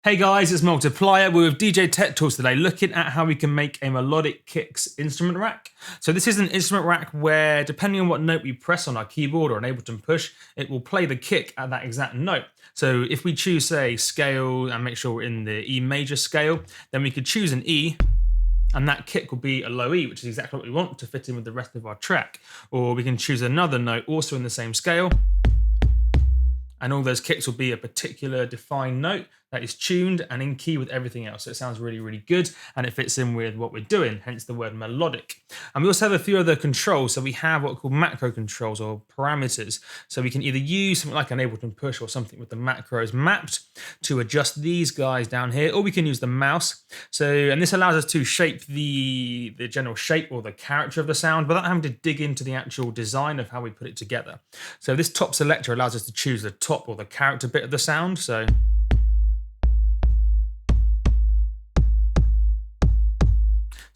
Hey guys, it's Multiplier. We're with DJ Tech Tools today, looking at how we can make a melodic kicks instrument rack. So this is an instrument rack where, depending on what note we press on our keyboard or an Ableton push, it will play the kick at that exact note. So if we choose, say, scale and make sure we're in the E major scale, then we could choose an E, and that kick will be a low E, which is exactly what we want to fit in with the rest of our track. Or we can choose another note also in the same scale, and all those kicks will be a particular defined note that is tuned and in key with everything else. So it sounds really, really good, and it fits in with what we're doing, hence the word melodic. And we also have a few other controls. So we have what are called macro controls or parameters. So we can either use something like an Ableton push or something with the macros mapped to adjust these guys down here, or we can use the mouse. And this allows us to shape the general shape or the character of the sound without having to dig into the actual design of how we put it together. So this top selector allows us to choose the top or the character bit of the sound. So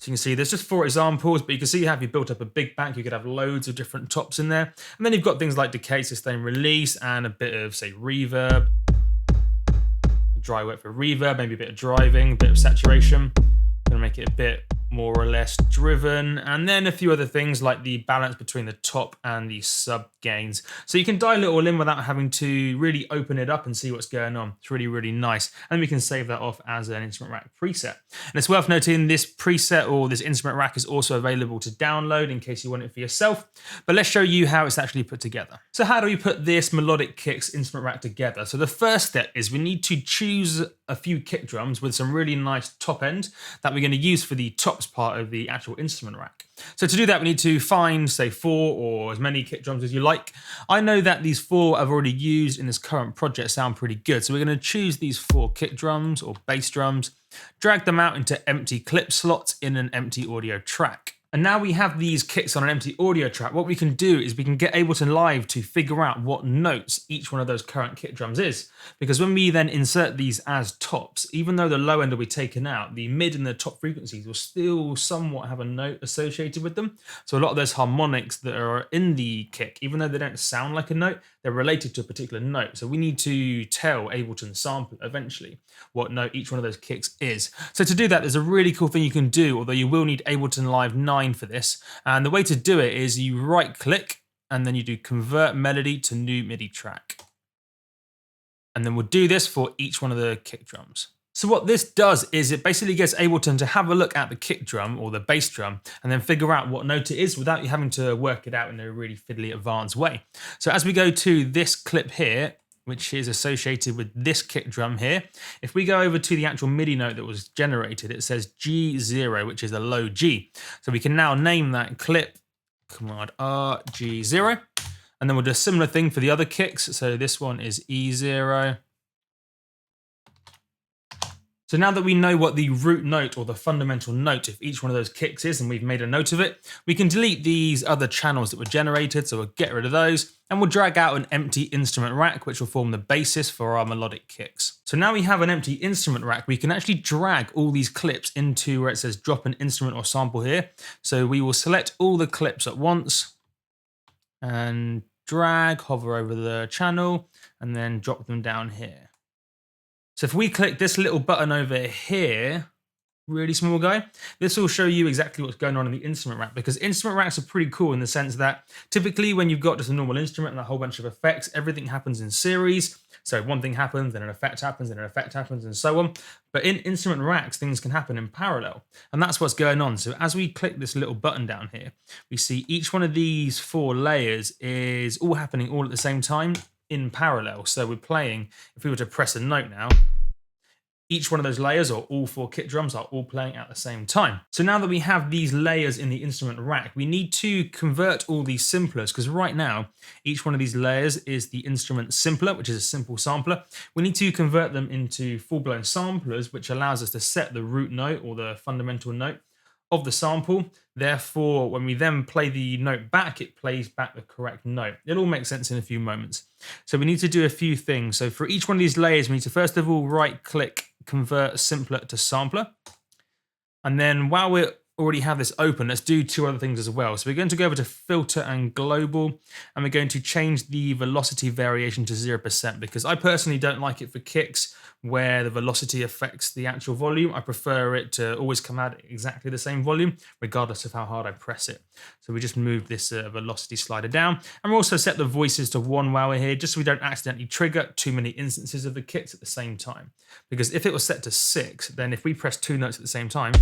you can see there's just 4 examples, but you can see how if you built up a big bank, you could have loads of different tops in there. And then you've got things like decay, sustain, release, and a bit of, say, reverb, dry wet for reverb, maybe a bit of driving, a bit of saturation. Gonna make it a bit more or less driven, and then a few other things like the balance between the top and the sub gains. So you can dial it all in without having to really open it up and see what's going on. It's really, really nice. And we can save that off as an instrument rack preset. And it's worth noting this preset or this instrument rack is also available to download in case you want it for yourself. But let's show you how it's actually put together. So how do we put this melodic kicks instrument rack together? So the first step is we need to choose a few kick drums with some really nice top end that we're going to use for the tops part of the actual instrument rack. So to do that, we need to find, say, 4 or as many kick drums as you like. I know that these 4 I've already used in this current project sound pretty good. So we're going to choose these 4 kick drums or bass drums, drag them out into empty clip slots in an empty audio track. And now we have these kicks on an empty audio track. What we can do is we can get Ableton Live to figure out what notes each one of those current kick drums is. Because when we then insert these as tops, even though the low end will be taken out, the mid and the top frequencies will still somewhat have a note associated with them. So a lot of those harmonics that are in the kick, even though they don't sound like a note, they're related to a particular note. So we need to tell Ableton Sample eventually what note each one of those kicks is. So to do that, there's a really cool thing you can do, although you will need Ableton Live 9 for this. And the way to do it is you right click and then you do convert melody to new MIDI track. And then we'll do this for each one of the kick drums. So what this does is it basically gets Ableton to have a look at the kick drum or the bass drum and then figure out what note it is without you having to work it out in a really fiddly advanced way. So as we go to this clip here, which is associated with this kick drum here, if we go over to the actual MIDI note that was generated, it says G0, which is a low G. So we can now name that clip command RG0, and then we'll do a similar thing for the other kicks. So this one is E0. So now that we know what the root note or the fundamental note of each one of those kicks is, and we've made a note of it, we can delete these other channels that were generated. So we'll get rid of those, and we'll drag out an empty instrument rack, which will form the basis for our melodic kicks. So now we have an empty instrument rack, we can actually drag all these clips into where it says drop an instrument or sample here. So we will select all the clips at once and drag, hover over the channel, and then drop them down here. So if we click this little button over here, really small guy, this will show you exactly what's going on in the instrument rack, because instrument racks are pretty cool in the sense that typically when you've got just a normal instrument and a whole bunch of effects, everything happens in series. So one thing happens, then an effect happens, then an effect happens, and so on. But in instrument racks, things can happen in parallel, and that's what's going on. So as we click this little button down here, we see each one of these 4 layers is all happening all at the same time in parallel. So we're playing, if we were to press a note now, each one of those layers or all 4 kick drums are all playing at the same time. So now that we have these layers in the instrument rack, we need to convert all these simplers, because right now, each one of these layers is the instrument simpler, which is a simple sampler. We need to convert them into full-blown samplers, which allows us to set the root note or the fundamental note of the sample. Therefore, when we then play the note back, it plays back the correct note. It all makes sense in a few moments. So we need to do a few things. So for each one of these layers, we need to first of all right-click, convert simpler to sampler. And then while we're already have this open, let's do two other things as well. So we're going to go over to filter and global, and we're going to change the velocity variation to 0% because I personally don't like it for kicks where the velocity affects the actual volume. I prefer it to always come out at exactly the same volume, regardless of how hard I press it. So we just moved this velocity slider down, and we'll also set the voices to 1 while we're here, just so we don't accidentally trigger too many instances of the kicks at the same time. Because if it was set to 6, then if we press 2 notes at the same time,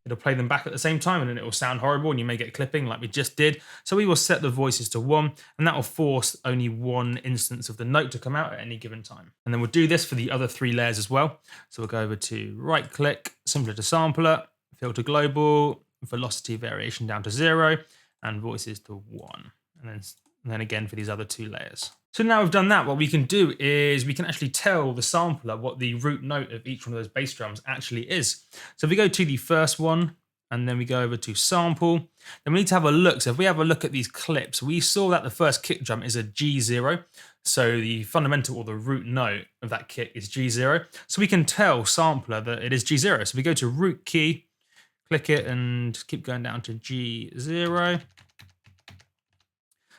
it'll play them back at the same time, and then it will sound horrible and you may get clipping like we just did. So we will set the voices to 1, and that will force only 1 instance of the note to come out at any given time. And then we'll do this for the other 3 layers as well. So we'll go over to right click, similar to sampler, filter global, velocity variation down to 0, and voices to 1. And then again for these other 2 layers. So now we've done that, what we can do is we can actually tell the sampler what the root note of each one of those bass drums actually is. So if we go to the first one, and then we go over to sample, then we need to have a look. So if we have a look at these clips, we saw that the first kick drum is a G0. So the fundamental or the root note of that kick is G0. So we can tell sampler that it is G0. So we go to root key, click it and keep going down to G0.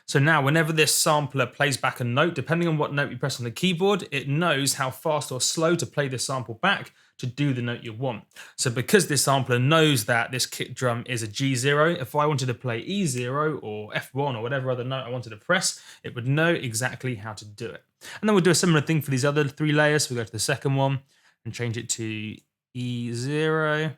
So now whenever this sampler plays back a note, depending on what note you press on the keyboard, it knows how fast or slow to play the sample back to do the note you want. So because this sampler knows that this kick drum is a G0, if I wanted to play E0 or F1 or whatever other note I wanted to press, it would know exactly how to do it. And then we'll do a similar thing for these other 3 layers. So we go to the second one and change it to E0.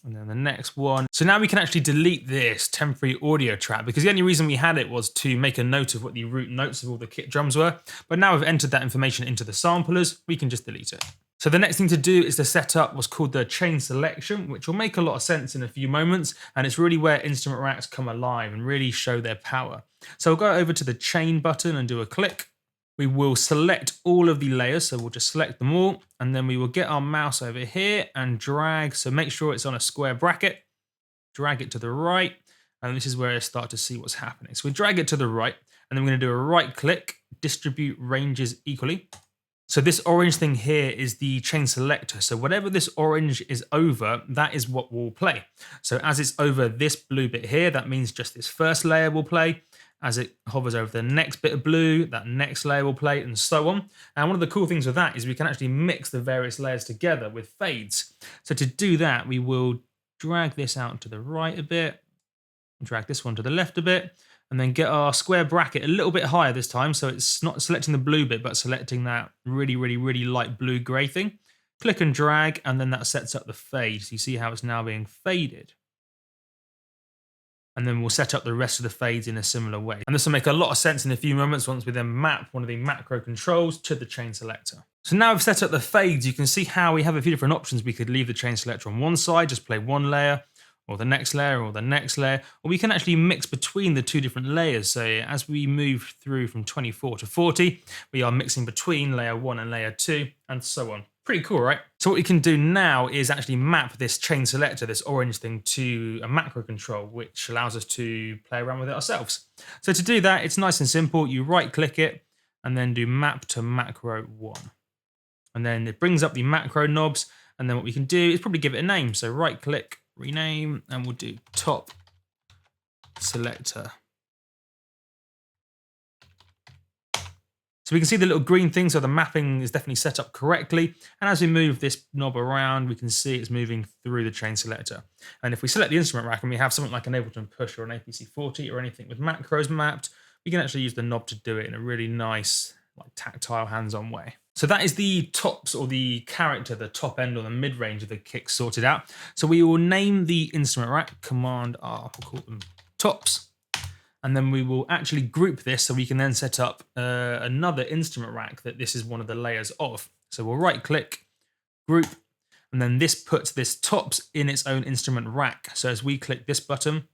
And then the next one. So now we can actually delete this temporary audio track because the only reason we had it was to make a note of what the root notes of all the kick drums were. But now we've entered that information into the samplers, we can just delete it. So the next thing to do is to set up what's called the chain selection, which will make a lot of sense in a few moments. And it's really where instrument racks come alive and really show their power. So we'll go over to the chain button and do a click. We will select all of the layers, so we'll just select them all, and then we will get our mouse over here and drag, so make sure it's on a square bracket, drag it to the right, and this is where I start to see what's happening. So we drag it to the right, and then we're going to do a right click, distribute ranges equally. So this orange thing here is the chain selector, so whatever this orange is over, that is what will play. So as it's over this blue bit here, that means just this first layer will play. As it hovers over the next bit of blue, that next layer will play, and so on. And one of the cool things with that is we can actually mix the various layers together with fades. So to do that, we will drag this out to the right a bit, drag this one to the left a bit, and then get our square bracket a little bit higher this time. So it's not selecting the blue bit, but selecting that really, really, really light blue-gray thing. Click and drag, and then that sets up the fade. So you see how it's now being faded. And then we'll set up the rest of the fades in a similar way. And this will make a lot of sense in a few moments once we then map one of the macro controls to the chain selector. So now we've set up the fades, you can see how we have a few different options. We could leave the chain selector on one side, just play one layer, or the next layer, or the next layer, or we can actually mix between the 2 different layers. So as we move through from 24 to 40, we are mixing between layer 1 and layer 2, and so on. Pretty cool, right? So what we can do now is actually map this chain selector, this orange thing, to a macro control, which allows us to play around with it ourselves. So to do that, it's nice and simple. You right click it and then do map to macro 1. And then it brings up the macro knobs. And then what we can do is probably give it a name. So right click, rename, and we'll do top selector. So we can see the little green thing, so the mapping is definitely set up correctly. And as we move this knob around, we can see it's moving through the chain selector. And if we select the instrument rack and we have something like an Ableton Push or an APC40 or anything with macros mapped, we can actually use the knob to do it in a really nice, like tactile, hands-on way. So that is the tops or the character, the top end or the mid-range of the kick sorted out. So we will name the instrument rack, Command R, we'll call them tops. And then we will actually group this so we can then set up another instrument rack that this is one of the layers of. So we'll right click, group, and then this puts this tops in its own instrument rack. So as we click this button,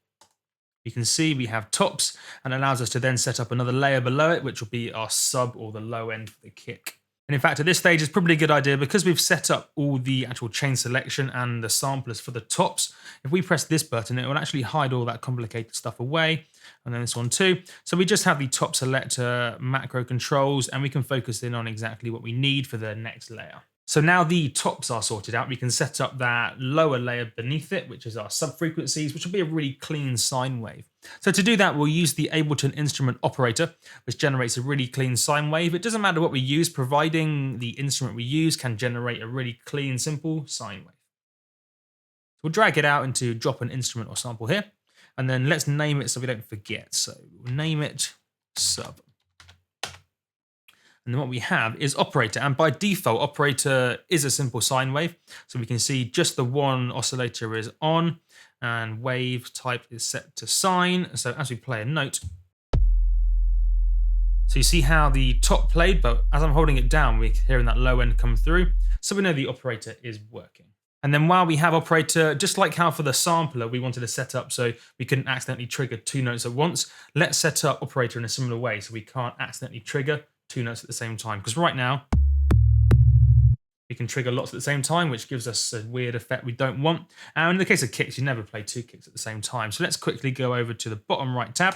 you can see we have tops and allows us to then set up another layer below it, which will be our sub or the low end for the kick. And in fact, at this stage, it's probably a good idea because we've set up all the actual chain selection and the samplers for the tops. If we press this button, it will actually hide all that complicated stuff away. And then this one too. So we just have the top selector macro controls and we can focus in on exactly what we need for the next layer. So now the tops are sorted out, we can set up that lower layer beneath it, which is our sub-frequencies, which will be a really clean sine wave. So to do that, we'll use the Ableton instrument operator, which generates a really clean sine wave. It doesn't matter what we use, providing the instrument we use can generate a really clean, simple sine wave. So we'll drag it out into drop an instrument or sample here, and then let's name it so we don't forget. So we'll name it sub. And then what we have is operator, and by default, operator is a simple sine wave. So we can see just the one oscillator is on, and wave type is set to sine. So as we play a note, so you see how the top played, but as I'm holding it down, we're hearing that low end come through. So we know the operator is working. And then while we have operator, just like how for the sampler, we wanted to set up so we couldn't accidentally trigger two notes at once, let's set up operator in a similar way so we can't accidentally trigger two notes at the same time. Because right now, we can trigger lots at the same time, which gives us a weird effect we don't want. And in the case of kicks, you never play two kicks at the same time. So let's quickly go over to the bottom right tab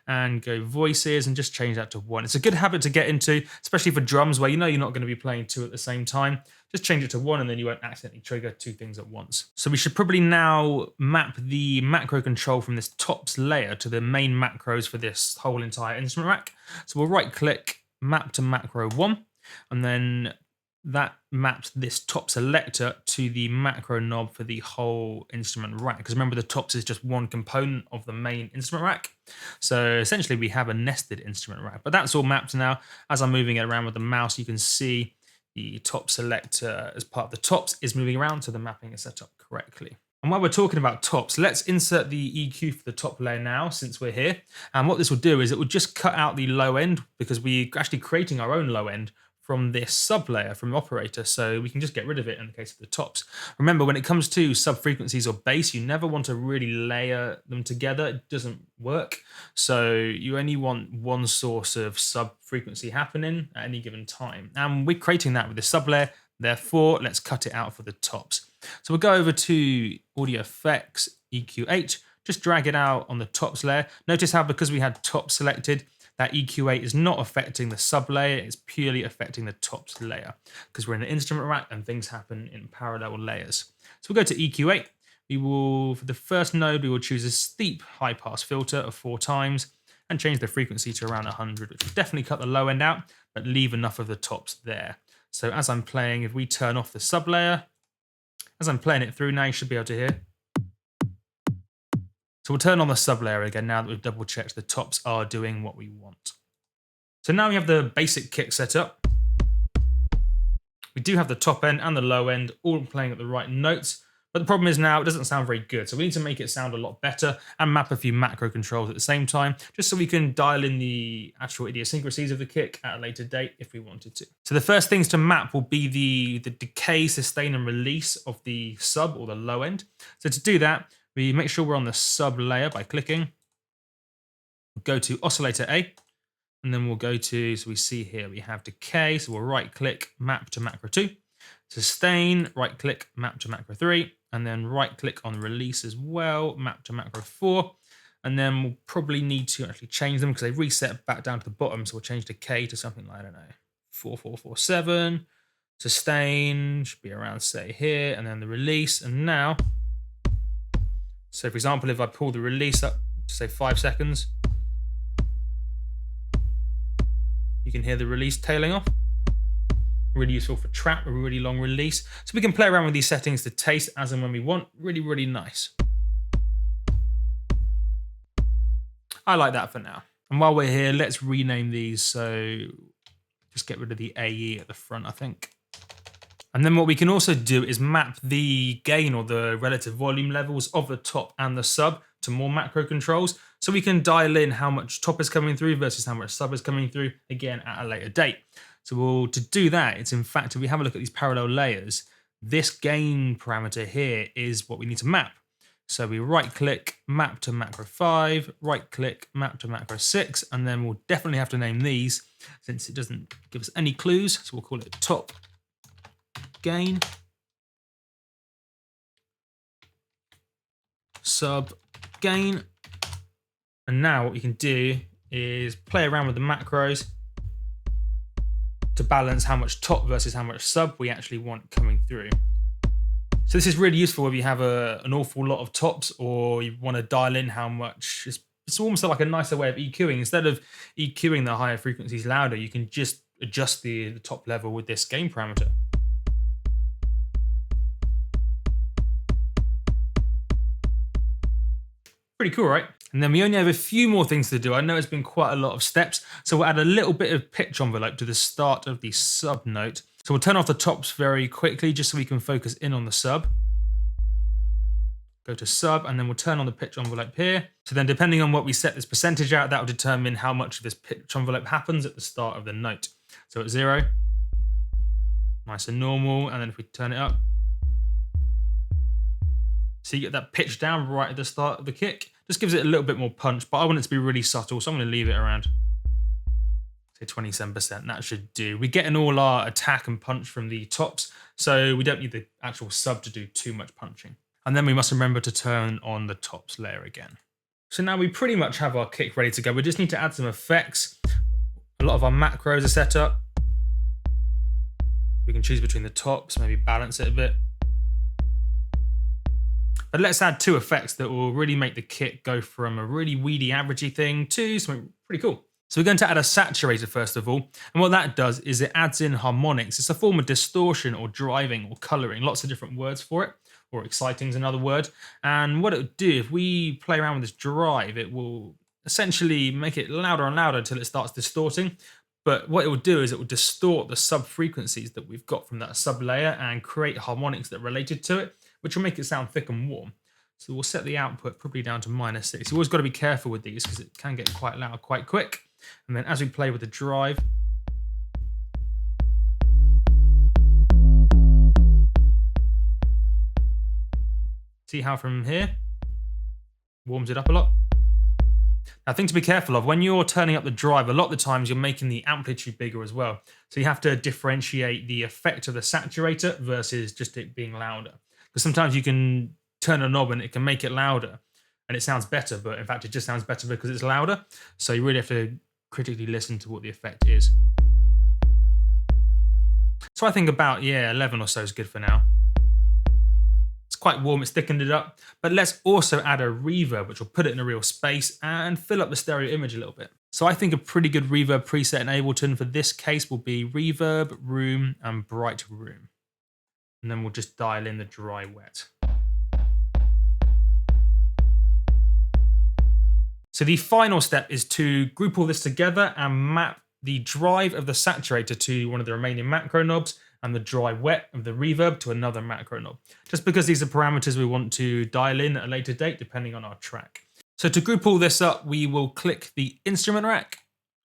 and go voices and just change that to 1. It's a good habit to get into, especially for drums where you know you're not going to be playing 2 at the same time. Just change it to 1 and then you won't accidentally trigger 2 things at once. So we should probably now map the macro control from this tops layer to the main macros for this whole entire instrument rack. So we'll right click, map to macro 1, and then that maps this top selector to the macro knob for the whole instrument rack. Because remember, the tops is just one component of the main instrument rack. So essentially we have a nested instrument rack, but that's all mapped now. As I'm moving it around with the mouse, you can see the top selector as part of the tops is moving around, so the mapping is set up correctly. And while we're talking about tops, let's insert the EQ for the top layer now, since we're here. And what this will do is it will just cut out the low end, because we're actually creating our own low end from this sub layer from the operator, so we can just get rid of it in the case of the tops. Remember, when it comes to sub frequencies or bass, you never want to really layer them together. It doesn't work. So you only want one source of sub frequency happening at any given time. And we're creating that with the sub layer. Therefore, let's cut it out for the tops. So we'll go over to Audio Effects, EQ8, just drag it out on the tops layer. Notice how because we had top selected, that EQ8 is not affecting the sub layer, it's purely affecting the tops layer because we're in an instrument rack and things happen in parallel layers. So we'll go to EQ8. We will, for the first node, we will choose a steep high pass filter of 4 times and change the frequency to around 100, which will definitely cut the low end out, but leave enough of the tops there. So as I'm playing, if we turn off the sub layer, as I'm playing it through now, you should be able to hear. So we'll turn on the sub layer again now that we've double checked the tops are doing what we want. So now we have the basic kick set up. We do have the top end and the low end all playing at the right notes, but the problem is now it doesn't sound very good. So we need to make it sound a lot better and map a few macro controls at the same time, just so we can dial in the actual idiosyncrasies of the kick at a later date if we wanted to. So the first things to map will be the decay, sustain, and release of the sub or the low end. So to do that, we make sure we're on the sub layer by clicking. We'll go to oscillator A, and then we'll go to, so we see here we have decay, so we'll right click, map to macro 2. Sustain, right click, map to macro 3, and then right click on release as well, map to macro 4. And then we'll probably need to actually change them because they reset back down to the bottom. So we'll change decay to something like, I don't know, 4447. Sustain should be around, say, here, and then the release. And now, so for example, if I pull the release up to say 5 seconds, you can hear the release tailing off. Really useful for trap, a really long release. So we can play around with these settings to taste as and when we want. Really, really nice. I like that for now. And while we're here, let's rename these. So just get rid of the AE at the front, I think. And then what we can also do is map the gain or the relative volume levels of the top and the sub to more macro controls. So we can dial in how much top is coming through versus how much sub is coming through, again, at a later date. So to do that, it's in fact, if we have a look at these parallel layers, this gain parameter here is what we need to map. So we right click, map to macro 5, right click, map to macro 6, and then we'll definitely have to name these since it doesn't give us any clues. So we'll call it top gain, sub gain. And now what we can do is play around with the macros to balance how much top versus how much sub we actually want coming through. So this is really useful if you have an awful lot of tops, or you want to dial in how much. It's almost like a nicer way of EQing. Instead of EQing the higher frequencies louder, you can just adjust the top level with this gain parameter. Pretty cool, right? And then we only have a few more things to do. I know it's been quite a lot of steps, so we'll add a little bit of pitch envelope to the start of the sub note. So we'll turn off the tops very quickly just so we can focus in on the sub. Go to sub, and then we'll turn on the pitch envelope here. So then depending on what we set this percentage at, that will determine how much of this pitch envelope happens at the start of the note. So at 0, nice and normal, and then if we turn it up, so you get that pitch down right at the start of the kick. Just gives it a little bit more punch, but I want it to be really subtle, so I'm going to leave it around, say 27%. That should do. We're getting all our attack and punch from the tops, so we don't need the actual sub to do too much punching. And then we must remember to turn on the tops layer again. So now we pretty much have our kick ready to go. We just need to add some effects. A lot of our macros are set up. We can choose between the tops, maybe balance it a bit. But let's add 2 effects that will really make the kick go from a really weedy, averagey thing to something pretty cool. So we're going to add a saturator first of all. And what that does is it adds in harmonics. It's a form of distortion or driving or coloring, lots of different words for it, or exciting is another word. And what it would do, if we play around with this drive, it will essentially make it louder and louder until it starts distorting. But what it will do is it will distort the sub frequencies that we've got from that sub layer and create harmonics that are related to it, which will make it sound thick and warm. So we'll set the output probably down to -6. You've always got to be careful with these because it can get quite loud quite quick. And then as we play with the drive, see how from here, warms it up a lot. Now, thing to be careful of, when you're turning up the drive, a lot of the times you're making the amplitude bigger as well. So you have to differentiate the effect of the saturator versus just it being louder. Because sometimes you can turn a knob and it can make it louder and it sounds better, but in fact it just sounds better because it's louder. So you really have to critically listen to what the effect is. So I think about, 11 or so is good for now. It's quite warm, it's thickened it up, but let's also add a reverb, which will put it in a real space and fill up the stereo image a little bit. So I think a pretty good reverb preset in Ableton for this case will be reverb, room, and bright room. And then we'll just dial in the dry wet. So the final step is to group all this together and map the drive of the saturator to one of the remaining macro knobs and the dry wet of the reverb to another macro knob, just because these are parameters we want to dial in at a later date depending on our track. So to group all this up, we will click the instrument rack,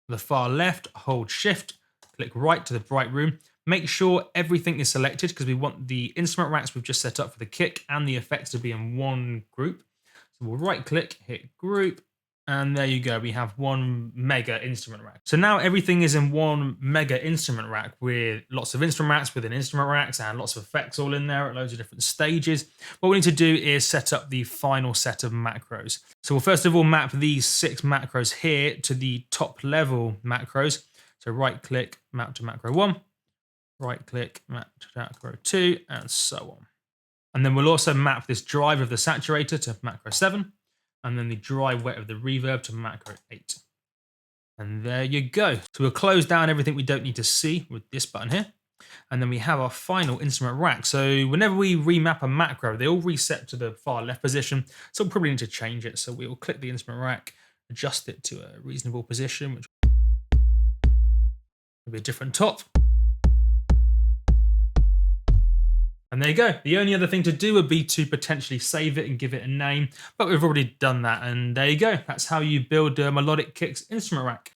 the far left, hold shift, click right to the bright room. Make sure everything is selected because we want the instrument racks we've just set up for the kick and the effects to be in one group. So we'll right click, hit group, and there you go, we have one mega instrument rack. So now everything is in one mega instrument rack with lots of instrument racks within instrument racks and lots of effects all in there at loads of different stages. What we need to do is set up the final set of macros. So we'll first of all map these 6 macros here to the top level macros. So right click, map to macro 1, right click, map to macro 2, and so on. And then we'll also map this drive of the saturator to macro 7. And then the dry wet of the reverb to macro 8. And there you go. So we'll close down everything we don't need to see with this button here. And then we have our final instrument rack. So whenever we remap a macro, they all reset to the far left position. So we'll probably need to change it. So we will click the instrument rack, adjust it to a reasonable position, which will be a different top. And there you go. The only other thing to do would be to potentially save it and give it a name, but we've already done that. And there you go. That's how you build a Melodic Kicks instrument rack.